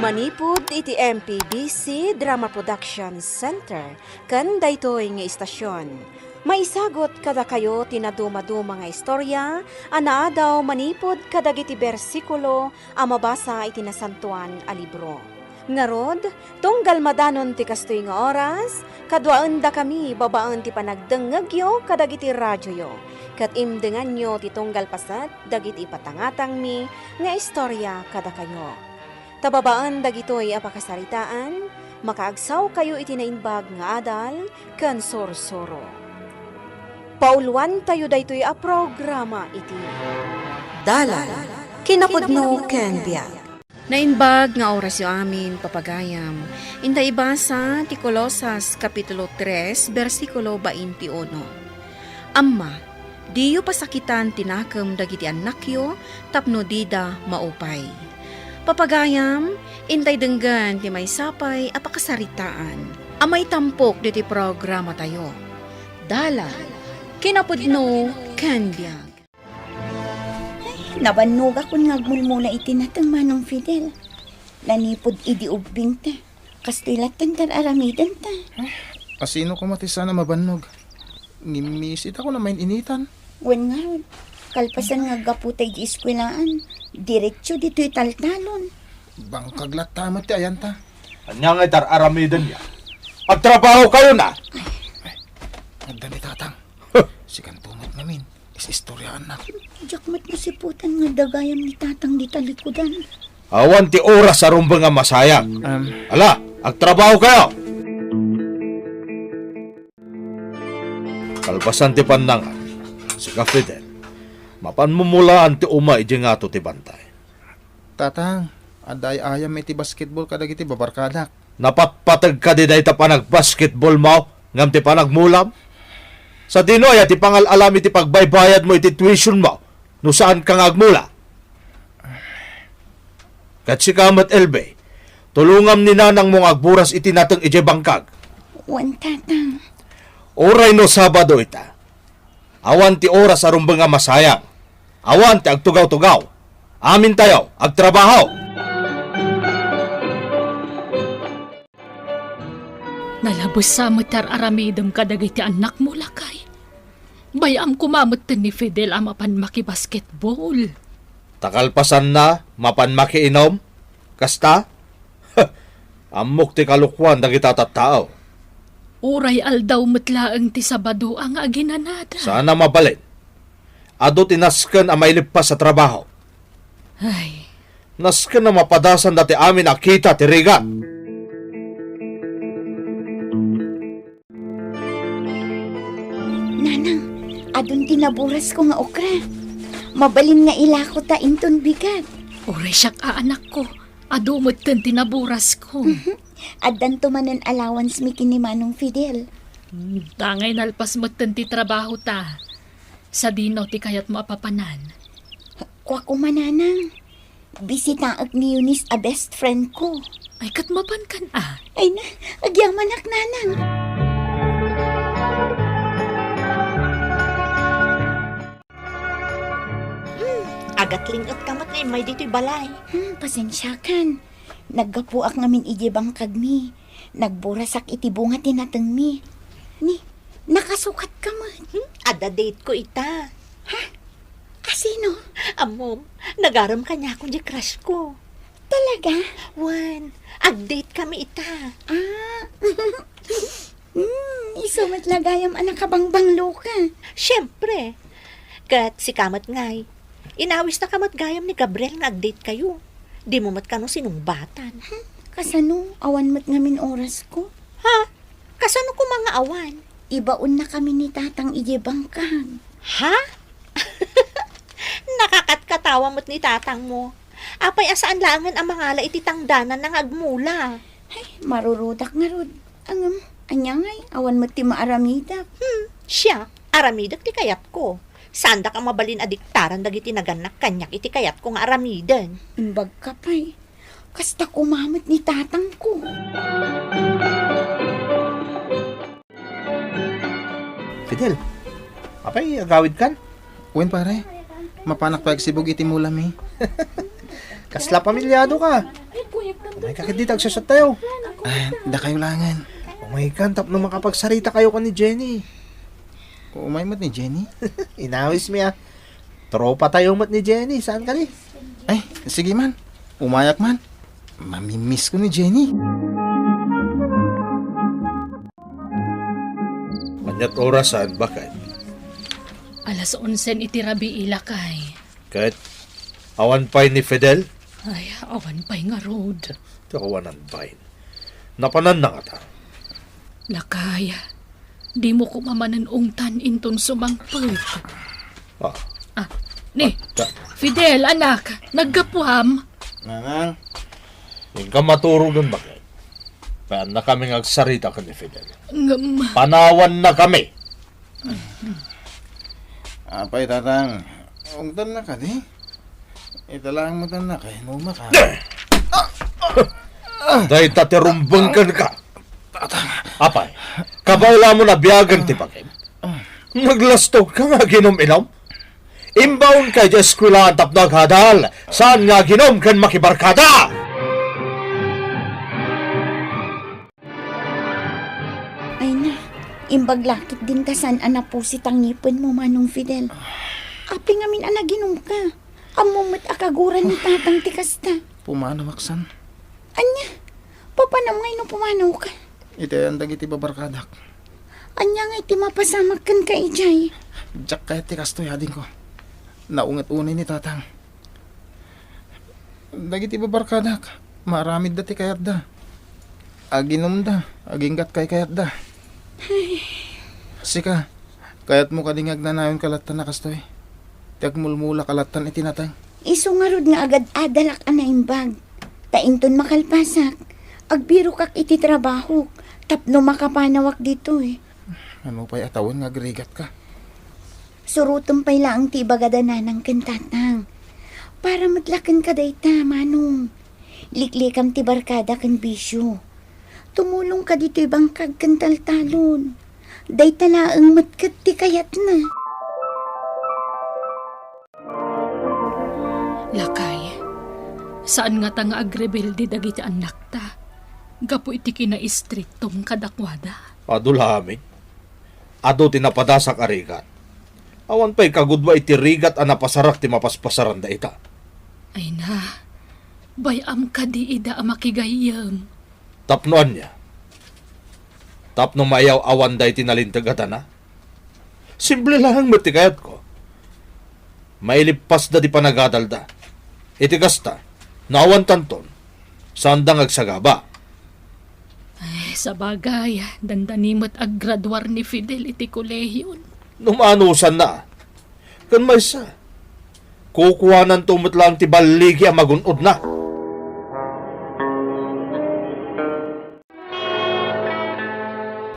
Manipud iti MPBC Drama Production Center ken daytoy nga istasyon. Maisagot kada kayo tinaduma-duma nga istorya, anaadaw manipod kadagiti bersikulo a mabasa iti nasantuan a libro. Ngarod, tunggal madanon ti kastoy nga oras, kadwaan da kami babaan ti panagdengegyo kadagiti radyoyo. Kat imdengan nyo ti tunggal pasat dagiti patangatang mi nga istorya kada kayo. Tababaan dagitoy apakasaritaan, makaagsaw kayo iti nainbag nga adal ken sorsoro. Pauluan tayo daytoy a programa iti Dalan kinapudno ken biag. Nainbag nga oras yo amin papagayam. Inda ibasa ti Colosas kapitulo 3 bersikulo 21. Amma, diyo pasakitan tinakam dagiti anakyo tapno dida maupay. Papagayam, intay denggan ti may sapay apakasaritaan. Amay tampok diti programa tayo. Dala, kinapudno ken biag. Nabannog ako ngagmulmula iti natang Manong Fidel. Nanipod idi ubing ta. Kastilatan tar aramidan ta. Asino ko mati sana mabannog. Ngimisit ako na main initan. Wen nga, kalpasan nga gaputay di eskwelaan. Diretso dito'y taltalon. Bangkaglat tamat ti ayanta. Anya nga tar aramidan niya. At trabaho kayo na. Nagdani tatang. Sikan tumot namin. Isistoryaan na. Jakmat mo si putan nga dagayam ni tatang di talikudan. Awan ti oras sa rumbang nga masayang. Ala, agtrabaho kayo. Kalpasan ti pandangan, si Fidel, mapanmumulaan ti uma iji nga to ti bantay. Tatang, aday ayam may ti basketball kadagiti babarkadak. Napatpatag ka di dahi ta panag-basketball mo, ngam ti panagmulam. Sa dinoy at ipangal-alam iti pagbaybayad mo iti tuition mo, no saan kang agmula. Kat si Kamat Elbe, tulungam ni nanang mong agburas iti natang ije bangkag. Wan tatang. Oray no Sabado ita. Awan ti oras arumbang nga masayang. Awan ti agtugaw-tugaw. Amin tayo, agtrabaho. Nalabos sa matar aramidam kadagiti anak mo lakay. Bayam kumamot ni Fidel amapan makibasketball. Takalpasan na, mapan makiinom. Kasta? Amok ti kalukwan dagita tattao. Uray aldaw matlaang ti Sabado ang aginanada. Sana mabalin. Ado tinasken ang mailipas sa trabaho. Ay, Nasken na mapadasan dati amin akita ti riga. Nanang, adun tinaburas ko nga okra. Mabalin nga ilako ta inton bigat. uray siyak anak ko. Adumot ten tinaburas ko. Addan tumanan allowance mi kini Manong Fidel. Tangay nalpas mo ten ti trabaho ta. Sa dinaw ti kayat mo apapanan. Kwa ko mananang. Bisitaag ni Eunice a best friend ko. Ay katmapan kan ah. Ay na, agyang manak nanang. Agatling at kamat na may dito'y balay. Pasensya kan. Naggapuak ngamin ije bangkag mi. Nagburasak iti bunga tinateng mi. Ni, nakasukat ka man. Ada date ko ita. Asino? Amom, nagaram ka niya akong di crush ko. Talaga? Wan, ag-date kami ita. Isumat lagayam anak kabangbang luka. Siyempre. Kat si kamat ngay. Inawis na kamat gayam ni Gabriel nga ag-date kayo. Di mo mat kano sinumbatan. Kasano, awan mat ngamin oras ko. Ha? Kasano ko mga awan? Ibaon na kami ni tatang ije bangkag. Ha? Nakakatkatawa mo't ni tatang mo. Apay asaan langan ang mga iti tangdanan ng agmula. Ay, marurudak nga rod. Anyangay, awan mat ti maaramidak. Siya, aramidak ti kayat ko. Sanda ka mabalin adiktaran dagiti naganak kanyak iti kayat ko nga aramidan. Imbag ka pa'y. Kasta kumamot ni tatang ko. Fidel, apay agawid kan? Uwin pare, mapanak pa agsibog iti mulam eh. Kasla pamilyado ka. May kakititag siya sa tayo. Da kayo langan. May kantap na makapagsarita kayo ka ni Jenny. Umay mat ni Jenny. Inawis mi ah. Tropa tayo mat ni Jenny. Saan ka ni? Ay, sige man. Umayak man. Mamimiss ko ni Jenny. Manyat orasan, bakit? Alas 11 itirabi ilakay. Kahit awan pa'y ni Fidel? Ay, awan pa'y nga road. Awanan pa'y. Napanan na ka ta. Lakay, di mo ko mamanan ungtan inton sumangpag. Ah, Ni, ta. Fidel, anak, naggapuham. Nanang. Yung ka maturugan bakit? Paan na kami agsarita ka ni Fidel. Ngam, Panawan na kami. Apay tatang. Ungtan na ka di. Italang mo tan na kay numa ka. Dahil tatirumbang ka. Apay, kabawla mo na biyagan ti Pakim. Naglastog ka nga ginom-inom. Imbaon kay di eskwelahan tap naghadal. Saan nga ginom kan makibarkada? Ay na, imbaglakit din ka saan anak po si tangipin mo, Manong Fidel. Api ngamin anaginom ka. Amumot akaguran ni tatang tikasta. Pumano maksan. Anya, papanam ngayon no pumanaw ka. Ito ang dagiti babarkadak. Anya nga iti mapasamak kan ka ijay. Diyak kaya tikas to yading ko. Naungat unay ni tatang. Dagiti babarkadak. Maramid dati kayat da. Aginom da. Aginggat kay kayat da. Sika. Kayat mo kadingag na nayon kalatan na kastoy. Tagmulmula kalatan itinatang. Iso nga rod nga agad adalak anaimbag. Tainton makalpasak. Agbiro kak iti trabaho. Tapno makapanawak dito eh. Ano pa'y atawan nga grigat ka? Surutong pa'y laang ti bagadananang kantatang. Para matlakan ka dayta, Manong. Liklikam ti barkada kan bisyo. Tumulong ka dito ibang kag kantaltalon. Dayta laang matkat ti kayat na. lakay. Saan nga ta nga agrebel di dagiti anak ta? Gapo iti kina-istriktong kadakwada. Adul hamin. Ado tinapadasak arigat. Awan pa'y kagudwa iti rigat a napasarak ti mapaspasaran da ita. Ay na, bayam ka di ida makigayam. Tapnoan niya. Tapno mayaw awan da iti nalintagata na. Simple lang ang matikayat ko. Mailipas da di panagadal da. Iti kasta, naawan tanton, saan da ngagsagaba. Ay, sa bagay, dandanimot ag graduar ni Fidel iti kolehiyon. Numanusan na. Kan may sa. Kukuhanan tumot lang ti baligi ang magunod na.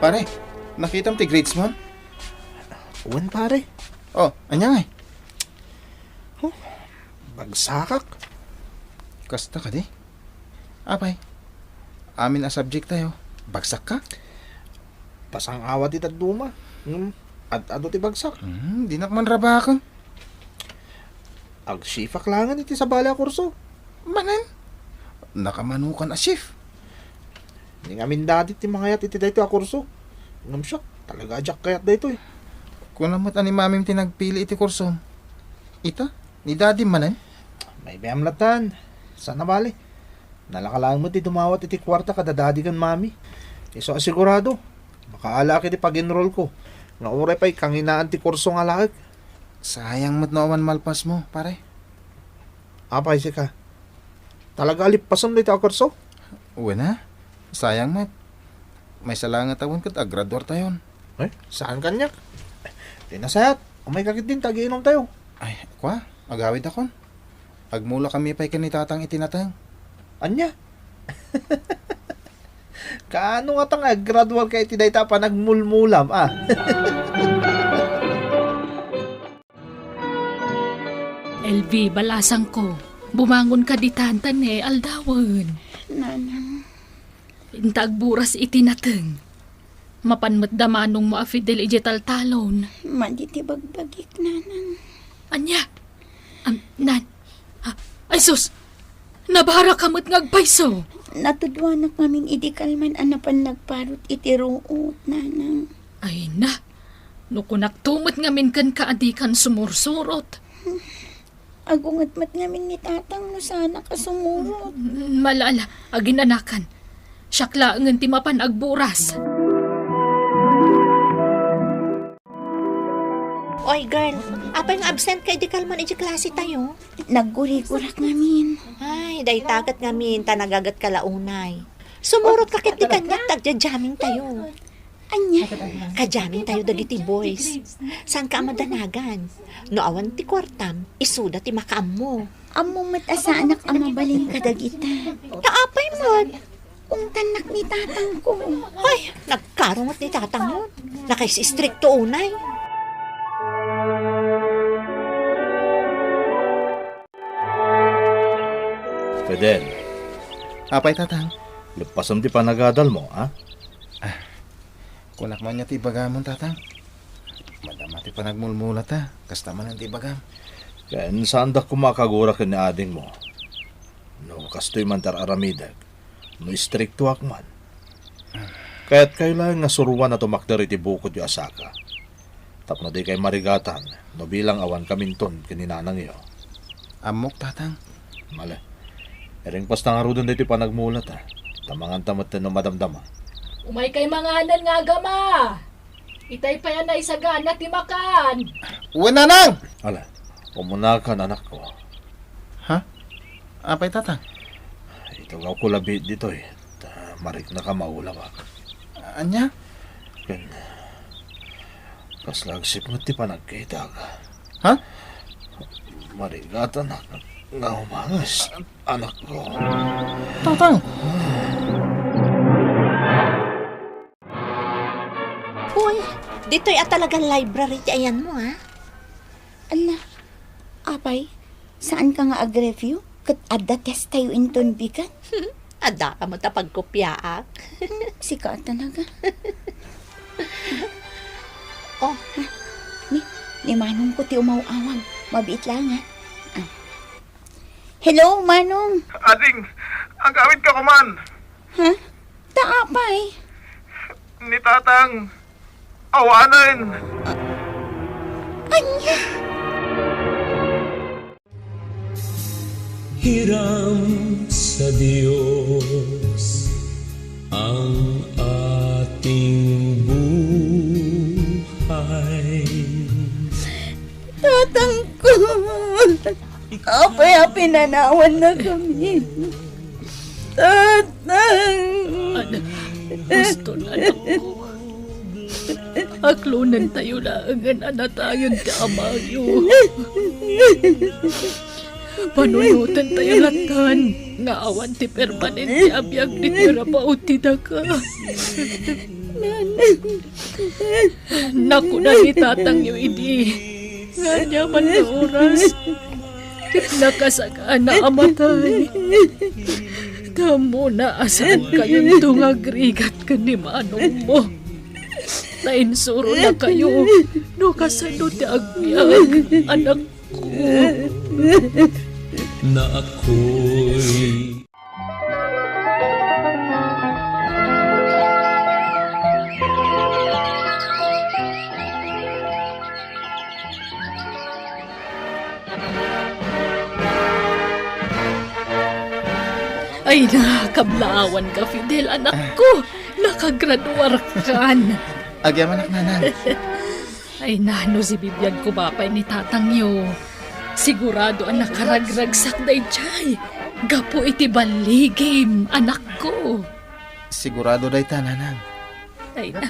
Pare, nakita mo ti grades mo? Uwan pare. Oh, anya nga eh. Bagsakak. Kasta ka di. Apay, amin a subject tayo. Bagsak ka? Pasang awat iti duma. At ado ti bagsak. Di nakman rabakan. Ag sifak langan iti sa bala kurso. Manan? Nakamanukan a shift. Hindi ngamin dati ti mga yat iti dayto a kurso. Ngam siya, talaga ajak kayat dayto eh. Kung namat ani mamim tinagpili iti kurso. Ita, ni daddy manan. May biyamlatan. Sana bali. Nalakalaan mo ti tumawat iti kwarta kada dadi kan mami. Iso asigurado. Makaalaki ti pag-enroll ko. Nga uray pa'y kanginaan ti kurso nga lakik. Sayang mo't naman malpas mo, pare. Apay si ka. Talaga alipasan dito ang kurso? Uwe na. Sayang mo't. May salangat tawon kat agrador tayon. Eh, saan kanyak? Tinasayat. Umay kakit din, tagiinom tayo. Ay, kwa, agawid akon. Agmula kami pa'y kanitatang itinatang. Anya? Kaano nga tanga, gradual kay tidayta pa nagmulmulam, ah. LV, balasang ko. Bumangon ka di tantan eh, aldawan. Nanang, Intag buras itinateng. Mapanmat damanong mo a Fidel ijetal talon. manditi bagbagik, nanang. Anya? Nan? Ha? Ay sus! Nabara kamot ngagpayso. Natudwa na kaming idikalman anapan nagparot itiruot, nanang. Ay na, no kunaktumot ngamin kan kaadikan sumursurot. Agungat-mat ngamin ni tatang no sana kasumurot. Malala, aginanakan. Syakla ngan timapan agburas. Oy, girl, apa yung absent kay di kalman iti klase tayo? Nagguri-gurak ngamin. Ay, day tagat ngamin, tanagagat kalaunay. Sumurot kakit di kanyak, tagja-jamming tayo. Anya, Ka-jamming tayo dagiti boys. Saan ka amadanagan? No awan ti kwartam, isuda ti makaam mo. amo matasa anak amabalin kadagita. Naapay mo. Kung tanak ni tatang ko. Ay, nagkarungot ni tatang mo. Nakais-stricto unay. Fidel, Apay, tatang. lupasam di panagadal mo, ha? Kunak man niya ti bagamon, tatang. Madama ti panagmulmulat, ha. Kasta man ang ti bagam. Kaya saan da kumakagura ka ni ading mo? No, kastoy man tar aramidag. No, stricto akman. Kaya't kailangan nga suruan na tumakdari ti bukod yu asaka. Tapno di kay marigatan, no bilang awan kaminton kininanang iyo. Amok, tatang. Mali. Ering pas nga rudon dito panagmulat, ha. Tamangan tamat na madamdama. Umay kay manganan nga gama. Itay pa yan na isagana timakan. Uwan, nanang! Ala, umunakan anak ko. Ha? Apay, tatang. Ito nga ko labi dito eh. Marik na ka maula ba? Anya? Ken, kaslagsip mo ti panagkita ka. Ha? Marigatan na nga umangas, anak ko. Tatang! Uy, dito'y talagang library ti ayan mo, ha? Ala, apay, saan ka nga ag-review? Kat adda test tayo inton bigat. Ada ka mo tapagkopyaak. Sika talaga. Oh, Ni Manong ko ti umawawang. Mabiit lang ha. Ah. Hello, Manong. Ading, agawid ka kuman. Ha? Taapay. Ni tatang, awanan. Anya. Hiram sa Diyos ang ating buhay. Tatang ko. Apay, pinanawan na kami. Tatang. Anak, gusto na ako. Aklunan tayo na ang anatayon ti amayo. Panunutan tayo latan. Nga awan ti permanente abiyag ni tira pa utida ka. Naku na ni tatang yu idi. Nga niya man na oras. Nakasagaan na amatay. Tamo na asan kayong tungagrigat ka ni manong mo. Nainsuro na kayo. No kasano ti agbyag, anak ko. Na ako'y Ay na, kablaawan ka, Fidel, anak ko. Nakagraduar kan. Agyaman, nanang. Ay na, no si bibiyag ko bapay ni tatang yo. Sigurado ang nakaragragsak na ichay. Gapo iti baligim, anak ko. Sigurado day ta, nanang. Ay na,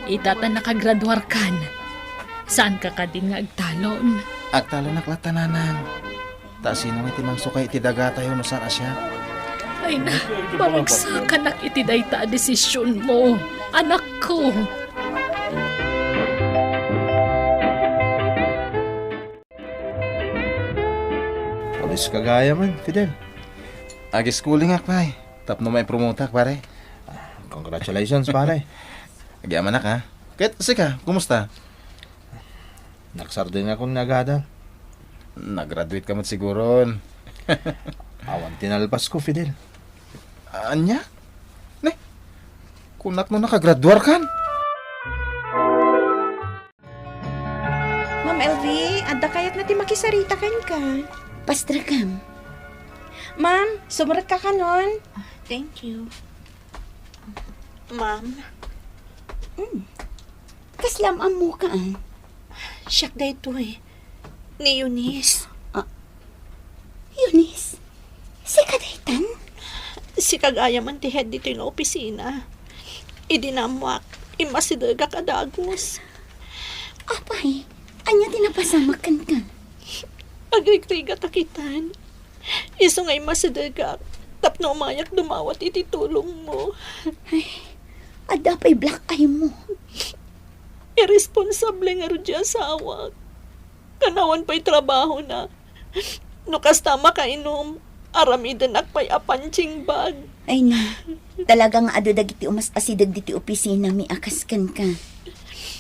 itatan nakagraduar kan. Saan ka kading nga agtalon? Agtalo naklata, nanang. Ta sino iti mangsukay iti daga tayo no saan asya? Ay na, maragsakan nak iti dayta desisyon mo, anak ko. Polis kagaya man, Fidel. Agi schooling akpay. Tapno may promotak, pare. Congratulations, pare. Agyaman nak, ha? Kahit sika, kumusta? Naksardin akong nagada. Nag-graduate ka mo siguron. Awan tinalpas ko, Fidel. Anya? Ne? Kunak no nakagraduar kan? Ma'am LV, adda kayat na ti makisarita kan ka. Pastrakam. Ma'am, sumurat ka kanon. Thank you. Ma'am, Kaslam ang muka siyak da ito eh. Ni Eunice. Eunice, si kadaytan? Si kagaya man ti head dito yung opisina. Idinamuak. Imasidaga kadagos. Apay, anya tinapasamakan ka. Agrikriga takitan. Iso nga'y masidaga. Tapno umayak dumawat iti tulong mo. Adda pa'y black eye mo. Irresponsable nga rin di asawa. Kanawan pa'y trabaho na. No kasta makainom, aramidan akpay apanching bag. Ay na, talagang ado dagiti umas asidag diti opisina mi akaskan ka.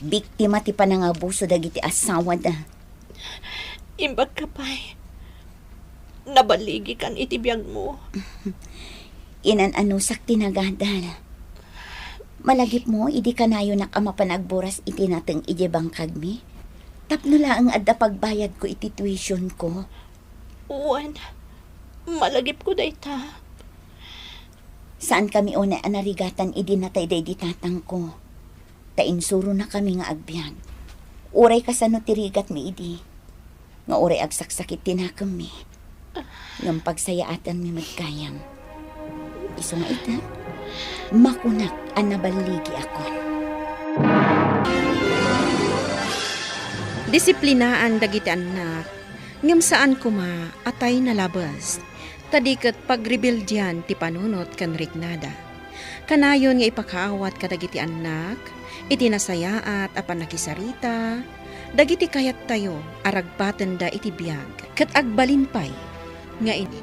Biktima ti panangabuso dagiti asawa da. Imbag ka pa'y. Nabaligi kan itibiyag mo. Inan-anusak tinagadal. Malagip mo, idi kanayo nakamapanagburas iti nateng ije bangkag mi. Tapno lang adda pagbayad ko iti tuition ko. Uwan, malagip ko dayta. Saan kami una anarigatan idi natay day di tatang ko. Tainsuro na kami nga agbyag. Uray kasano tirigat mi idi. Nga uray agsaksakit tinakam mi. Ngam pagsayaatan mi magkayam. Iso nga ita, makunak ang nabaligi ako. Disiplinaan dagiti anak. Ngam saan kuma atay nalabas. Tadiket pagrebeldian ti panunot kan rignada. Kanayon nga ipakaawat kadagiti anak, iti nasayaat apan nakisarita, dagiti kayat tayo aragbaten da iti biyag, ket agbalinpay nga